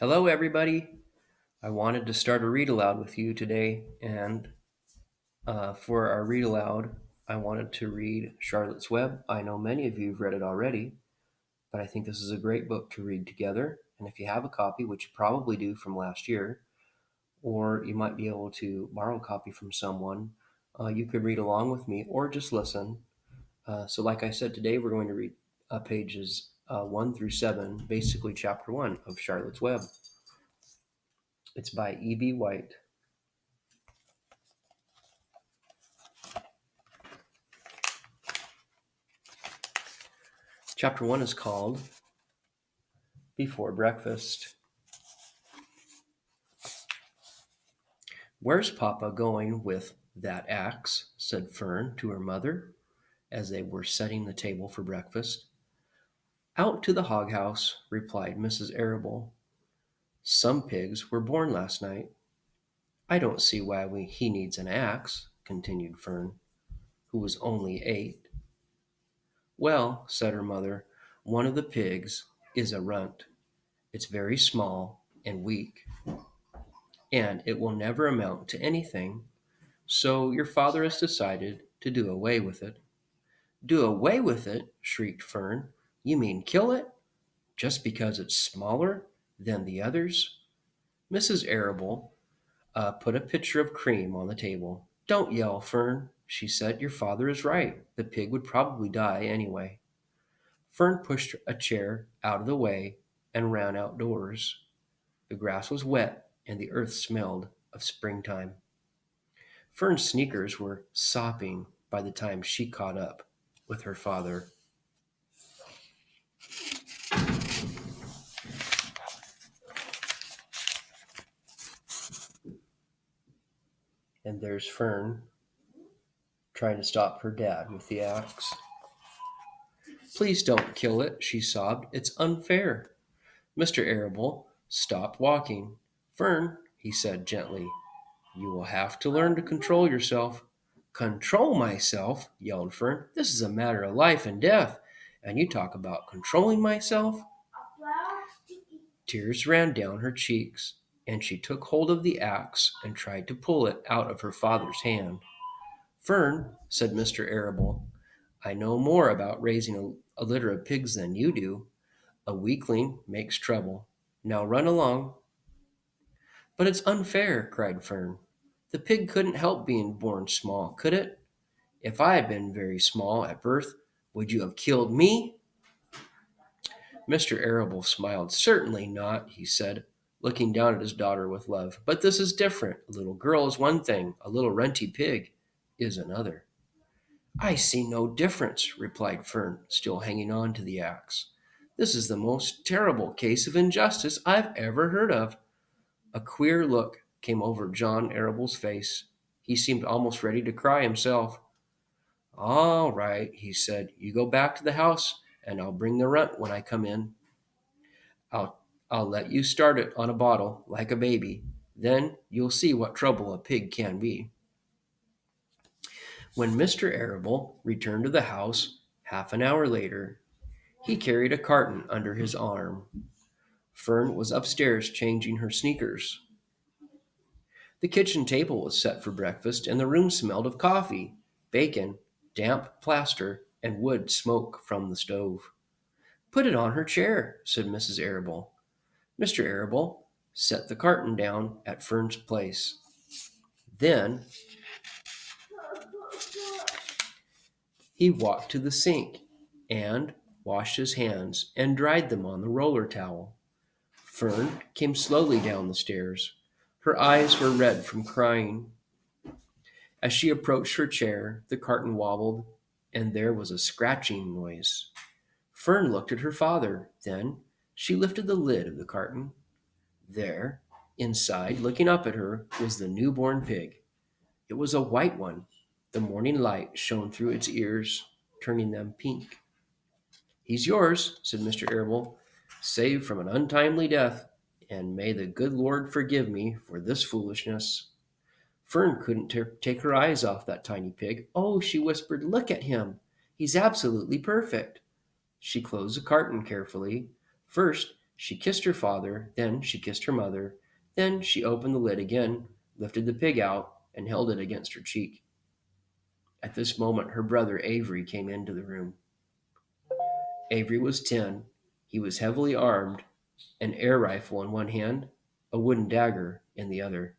Hello, everybody. I wanted to start a read aloud with you today, and for our read aloud, I wanted to read Charlotte's Web. I know many of you have read it already, but I think this is a great book to read together. And if you have a copy, which you probably do from last year, or you might be able to borrow a copy from someone, you could read along with me or just listen. So, like I said, today we're going to read pages 1 through 7, basically chapter 1 of Charlotte's Web. It's by E.B. White. Chapter 1 is called Before Breakfast. "Where's Papa going with that axe?" said Fern to her mother as they were setting the table for breakfast. "Out to the hog house," replied Mrs. Arable. "Some pigs were born last night." "I don't see why he needs an axe," continued Fern, who was only 8. "Well," said her mother, "one of the pigs is a runt. It's very small and weak, and it will never amount to anything. So your father has decided to do away with it." "Do away with it?" shrieked Fern. "You mean kill it? Just because it's smaller than the others?" Mrs. Arable put a pitcher of cream on the table. "Don't yell, Fern," she said. "Your father is right. The pig would probably die anyway." Fern pushed a chair out of the way and ran outdoors. The grass was wet and the earth smelled of springtime. Fern's sneakers were sopping by the time she caught up with her father. And there's Fern trying to stop her dad with the axe. "Please don't kill it," she sobbed. "It's unfair." Mr. Arable stopped walking. "Fern," he said gently, "you will have to learn to control yourself." "Control myself?" yelled Fern. "This is a matter of life and death, and you talk about controlling myself?" Tears ran down her cheeks, and she took hold of the axe and tried to pull it out of her father's hand. "Fern," said Mr. Arable, "I know more about raising a litter of pigs than you do. A weakling makes trouble. Now run along." "But it's unfair," cried Fern. "The pig couldn't help being born small, could it? If I had been very small at birth, would you have killed me?" Mr. Arable smiled. "Certainly not," he said, looking down at his daughter with love. "But this is different. A little girl is one thing, a little runty pig is another." "I see no difference," replied Fern, still hanging on to the axe. "This is the most terrible case of injustice I've ever heard of." A queer look came over John Arable's face. He seemed almost ready to cry himself. "All right," he said. "You go back to the house, and I'll bring the runt when I come in. I'll, I'll let you start it on a bottle, like a baby. Then you'll see what trouble a pig can be." When Mr. Arable returned to the house half an hour later, he carried a carton under his arm. Fern was upstairs changing her sneakers. The kitchen table was set for breakfast, and the room smelled of coffee, bacon, damp plaster, and wood smoke from the stove. "Put it on her chair," said Mrs. Arable. Mr. Arable set the carton down at Fern's place. Then he walked to the sink and washed his hands and dried them on the roller towel. Fern came slowly down the stairs. Her eyes were red from crying. As she approached her chair, the carton wobbled, and there was a scratching noise. Fern looked at her father. Then she lifted the lid of the carton. There, inside, looking up at her, was the newborn pig. It was a white one. The morning light shone through its ears, turning them pink. "He's yours," said Mr. Arable, "saved from an untimely death, and may the good Lord forgive me for this foolishness." Fern couldn't take her eyes off that tiny pig. "Oh," she whispered, "look at him. He's absolutely perfect." She closed the carton carefully. First, She kissed her father, then she kissed her mother, then she opened the lid again, lifted the pig out, and held it against her cheek. At this moment, her brother Avery came into the room. Avery was 10. He was heavily armed, an air rifle in one hand, a wooden dagger in the other.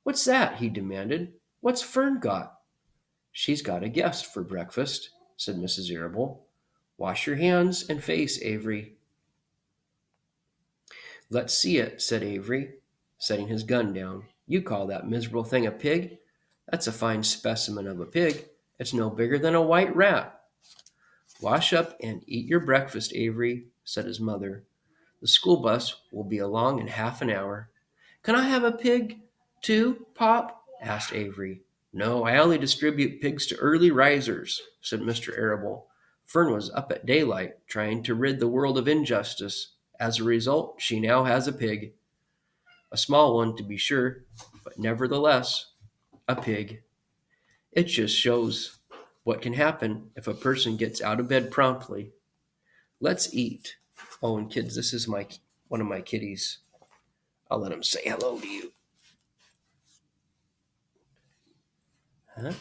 "What's that?" he demanded. "What's Fern got?" "She's got a guest for breakfast," said Mrs. Arable. "Wash your hands and face, Avery." "Let's see it," said Avery, setting his gun down. "You call that miserable thing a pig? That's a fine specimen of a pig. It's no bigger than a white rat." "Wash up and eat your breakfast, Avery," said his mother. "The school bus will be along in half an hour." "Can I have a pig, too, Pop?" asked Avery. "No, I only distribute pigs to early risers," said Mr. Arable. "Fern was up at daylight, trying to rid the world of injustice. As a result, she now has a pig. A small one, to be sure, but nevertheless, a pig. It just shows what can happen if a person gets out of bed promptly. Let's eat. Oh, and kids, this is one of my kitties. I'll let him say hello to you. Huh?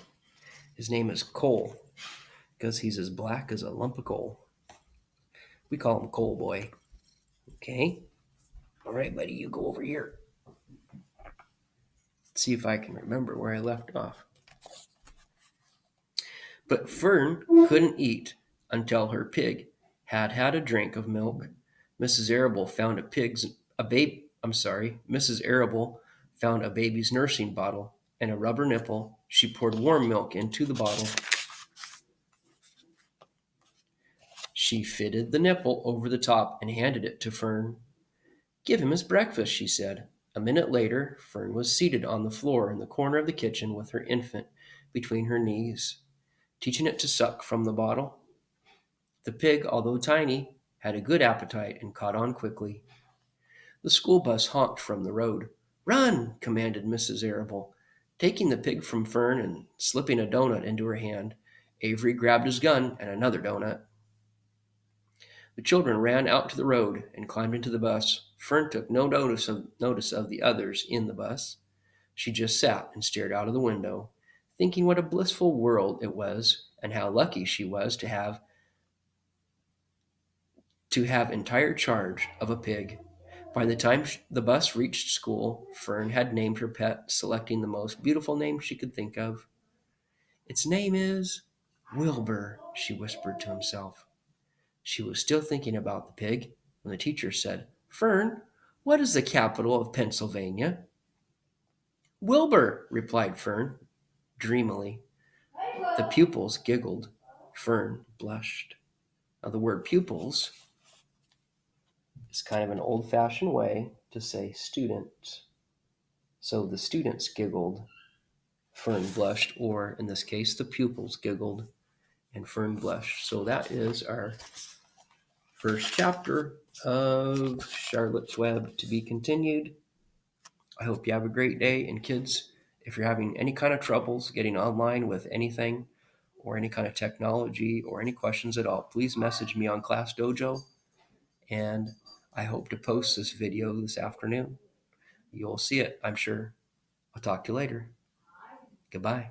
His name is Cole, because he's as black as a lump of coal. We call him Coal Boy. Okay? All right, buddy, you go over here. Let's see if I can remember where I left off. But Fern couldn't eat until her pig had had a drink of milk. Mrs. Arable found Mrs. Arable found a baby's nursing bottle and a rubber nipple. She poured warm milk into the bottle. She fitted the nipple over the top and handed it to Fern. "Give him his breakfast," she said. A minute later, Fern was seated on the floor in the corner of the kitchen with her infant between her knees, teaching it to suck from the bottle. The pig, although tiny, had a good appetite and caught on quickly. The school bus honked from the road. "Run!" commanded Mrs. Arable. Taking the pig from Fern and slipping a doughnut into her hand, Avery grabbed his gun and another doughnut. The children ran out to the road and climbed into the bus. Fern took no notice of the others in the bus. She just sat and stared out of the window, thinking what a blissful world it was and how lucky she was to have entire charge of a pig. By the time the bus reached school, Fern had named her pet, selecting the most beautiful name she could think of. "Its name is Wilbur," she whispered to himself. She was still thinking about the pig when the teacher said, "Fern, what is the capital of Pennsylvania?" "Wilbur," replied Fern, dreamily. The pupils giggled. Fern blushed. Now, the word pupils is kind of an old-fashioned way to say student. So the students giggled, Fern blushed, or in this case, the pupils giggled, and Fern blushed. So that is our first chapter of Charlotte's Web, to be continued. I hope you have a great day. And kids, if you're having any kind of troubles getting online with anything or any kind of technology or any questions at all, please message me on Class Dojo. And I hope to post this video this afternoon. You'll see it, I'm sure. I'll talk to you later. Goodbye.